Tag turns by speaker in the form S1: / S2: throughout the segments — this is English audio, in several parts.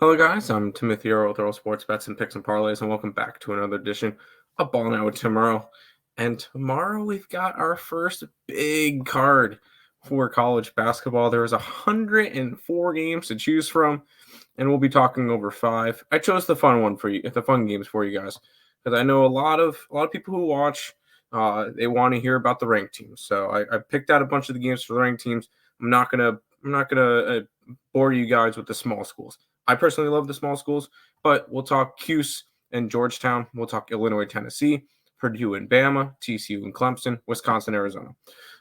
S1: Hello, guys. I'm Timothy Earle with Earle Sports Bets and Picks and Parlays, and welcome back to another edition of Ballin with tomorrow. And tomorrow we've got our first big card for college basketball. There's 104 games to choose from, and we'll be talking over 5. I chose the fun games for you guys, because I know a lot of people who watch. They want to hear about the ranked teams, so I picked out a bunch of the games for the ranked teams. I'm not gonna bore you guys with the small schools. I personally love the small schools, but we'll talk Cuse and Georgetown. We'll talk Illinois, Tennessee, Purdue and Bama, TCU and Clemson, Wisconsin, Arizona.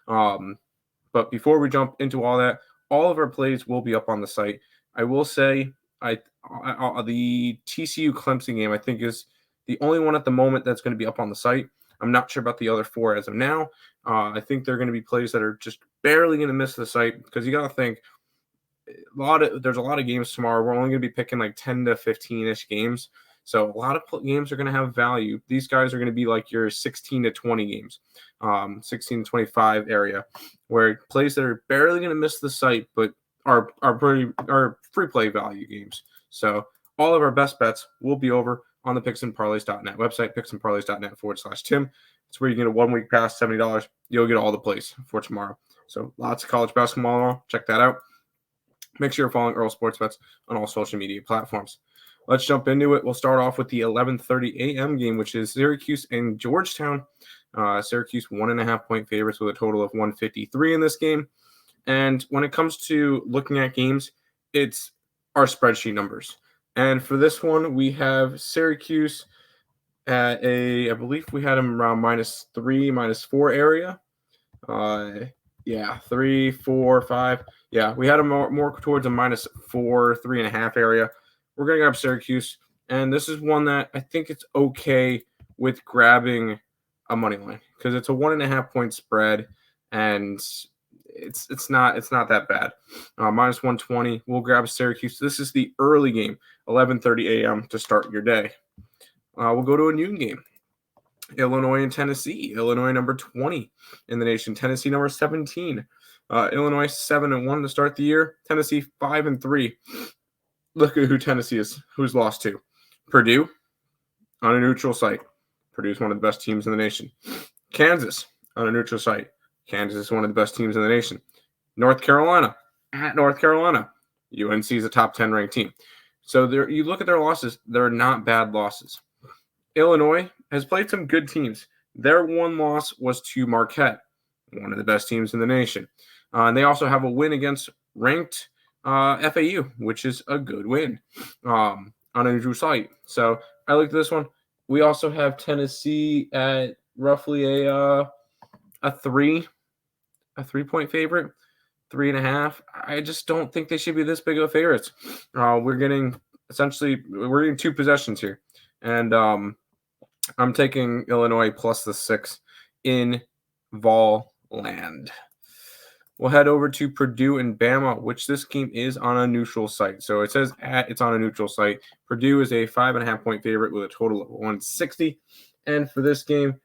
S1: But before we jump into all that, all of our plays will be up on the site. I will say the TCU Clemson game, I think, is the only one at the moment that's going to be up on the site. I'm not sure about the other 4 as of now. I think they're going to be plays that are just barely going to miss the site, because you got to think, there's a lot of games tomorrow. We're only going to be picking like 10 to 15-ish games. So a lot of games are going to have value. These guys are going to be like your 16 to 20 games, 16 to 25 area, where plays that are barely going to miss the site, but are free play value games. So all of our best bets will be over on the picksandparlays.net website, picksandparlays.net/Tim. It's where you get a 1 week pass, $70. You'll get all the plays for tomorrow. So lots of college basketball. Check that out. Make sure you're following Earle Sports Bets on all social media platforms. Let's jump into it. We'll start off with the 11:30 a.m. game, which is Syracuse and Georgetown. Syracuse 1.5-point favorites with a total of 153 in this game. And when it comes to looking at games, it's our spreadsheet numbers. And for this one, we have Syracuse at I believe we had them around -3, -4 area. 3, 4, 5. Yeah, we had them more towards a -4, 3.5 area. We're going to grab Syracuse, and this is one that I think it's okay with grabbing a money line, because it's a 1.5-point spread, and it's not that bad. -120. We'll grab Syracuse. This is the early game, 11:30 a.m. to start your day. We'll go to a noon game. Illinois and Tennessee. Illinois number 20 in the nation. Tennessee number 17. Illinois 7-1 to start the year. Tennessee 5-3. Look at who Tennessee is. Who's lost to? Purdue on a neutral site. Purdue's one of the best teams in the nation. Kansas on a neutral site. Kansas is one of the best teams in the nation. North Carolina at North Carolina. UNC is a top 10 ranked team. So there, you look at their losses. They're not bad losses. Illinois has played some good teams. Their one loss was to Marquette, one of the best teams in the nation. And they also have a win against ranked FAU, which is a good win on a neutral site. So I looked at this one. We also have Tennessee at roughly a 3-point favorite, 3.5. I just don't think they should be this big of a favorites. We're getting 2 possessions here, and I'm taking Illinois plus the 6 in Vol Land. We'll head over to Purdue and Bama, which this game is on a neutral site. So it says it's on a neutral site. Purdue is a 5.5-point favorite with a total of 160. And for this game,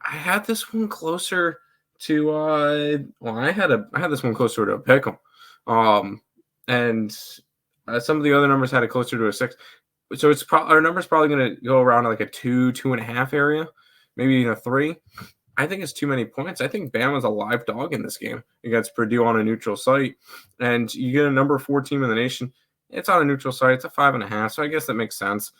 S1: I had this one closer to I had this one closer to a pick 'em. And some of the other numbers had it closer to a 6. So our number's probably going to go around like a 2.5 area, maybe even a 3. I think it's too many points. I think Bama's a live dog in this game against Purdue on a neutral site. And you get a number 4 team in the nation. It's on a neutral site. It's a 5.5. So I guess that makes sense.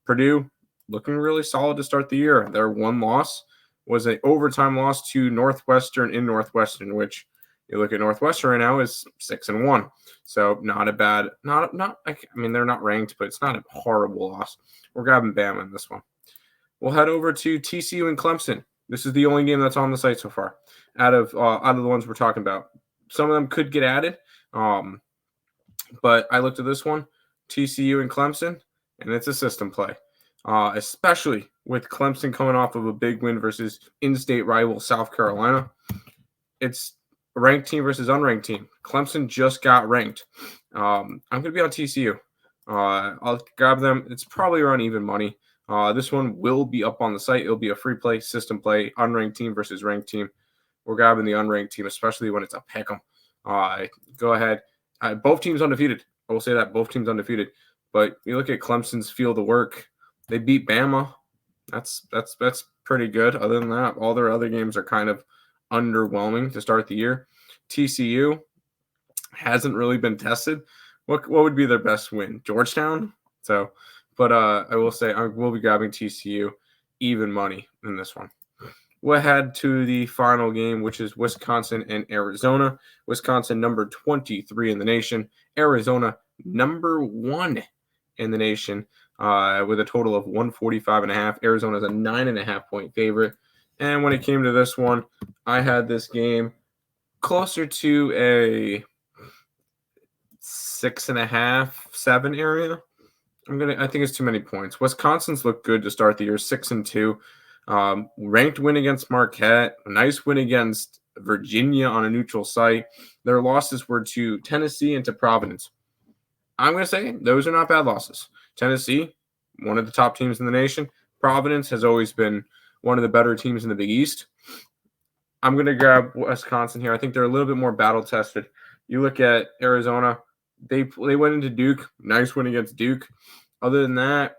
S1: Purdue looking really solid to start the year. Their one loss was an overtime loss to Northwestern in Northwestern, which you look at Northwestern right now is 6-1. So not a bad, they're not ranked, but it's not a horrible loss. We're grabbing Bama in this one. We'll head over to TCU and Clemson. This is the only game that's on the site so far out of the ones we're talking about. Some of them could get added, but I looked at this one, TCU and Clemson, and it's a system play, especially with Clemson coming off of a big win versus in-state rival South Carolina. It's a ranked team versus unranked team. Clemson just got ranked. I'm going to be on TCU. I'll grab them. It's probably around even money. This one will be up on the site. It'll be a free play, system play, unranked team versus ranked team. We're grabbing the unranked team, especially when it's a pick 'em. Go ahead. Both teams undefeated. I will say that both teams undefeated. But you look at Clemson's field of work. They beat Bama. That's pretty good. Other than that, all their other games are kind of underwhelming to start the year. TCU hasn't really been tested. What would be their best win? Georgetown? So, but I will say I will be grabbing TCU even money in this one. We'll head to the final game, which is Wisconsin and Arizona. Wisconsin number 23 in the nation. Arizona number 1 in the nation with a total of 145.5. Arizona is a 9.5 point favorite. And when it came to this one, I had this game closer to a 6.5, 7 area. I think it's too many points. Wisconsin's looked good to start the year, 6-2. Ranked win against Marquette, a nice win against Virginia on a neutral site. Their losses were to Tennessee and to Providence. I'm going to say those are not bad losses. Tennessee, one of the top teams in the nation. Providence has always been one of the better teams in the Big East. I'm going to grab Wisconsin here. I think they're a little bit more battle-tested. You look at Arizona, they went into Duke. Nice win against Duke. Other than that,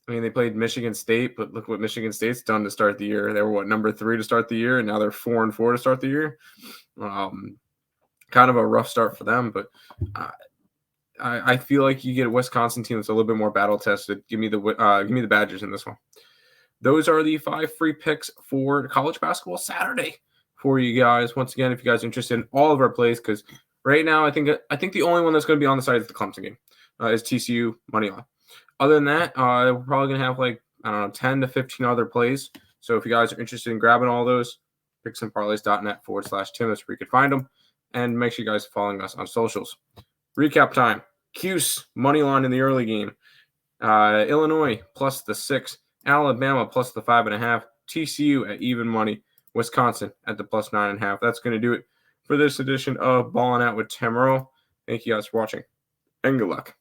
S1: I mean, they played Michigan State, but look what Michigan State's done to start the year. They were, number 3 to start the year, and now they're 4-4 to start the year. Kind of a rough start for them, but I feel like you get a Wisconsin team that's a little bit more battle-tested. Give me the Badgers in this one. Those are the 5 free picks for college basketball Saturday for you guys. Once again, if you guys are interested in all of our plays, because right now I think the only one that's going to be on the side is the Clemson game, is TCU money line. Other than that, we're probably going to have 10 to 15 other plays. So if you guys are interested in grabbing all those, picksandparlays.net/Tim, that's where you can find them. And make sure you guys are following us on socials. Recap time. Cuse, money line in the early game. Illinois plus the 6. Alabama plus the 5.5. TCU at even money. Wisconsin at the plus 9.5. That's going to do it for this edition of Ballin' Out with Tim Earle. Thank you guys for watching, and good luck.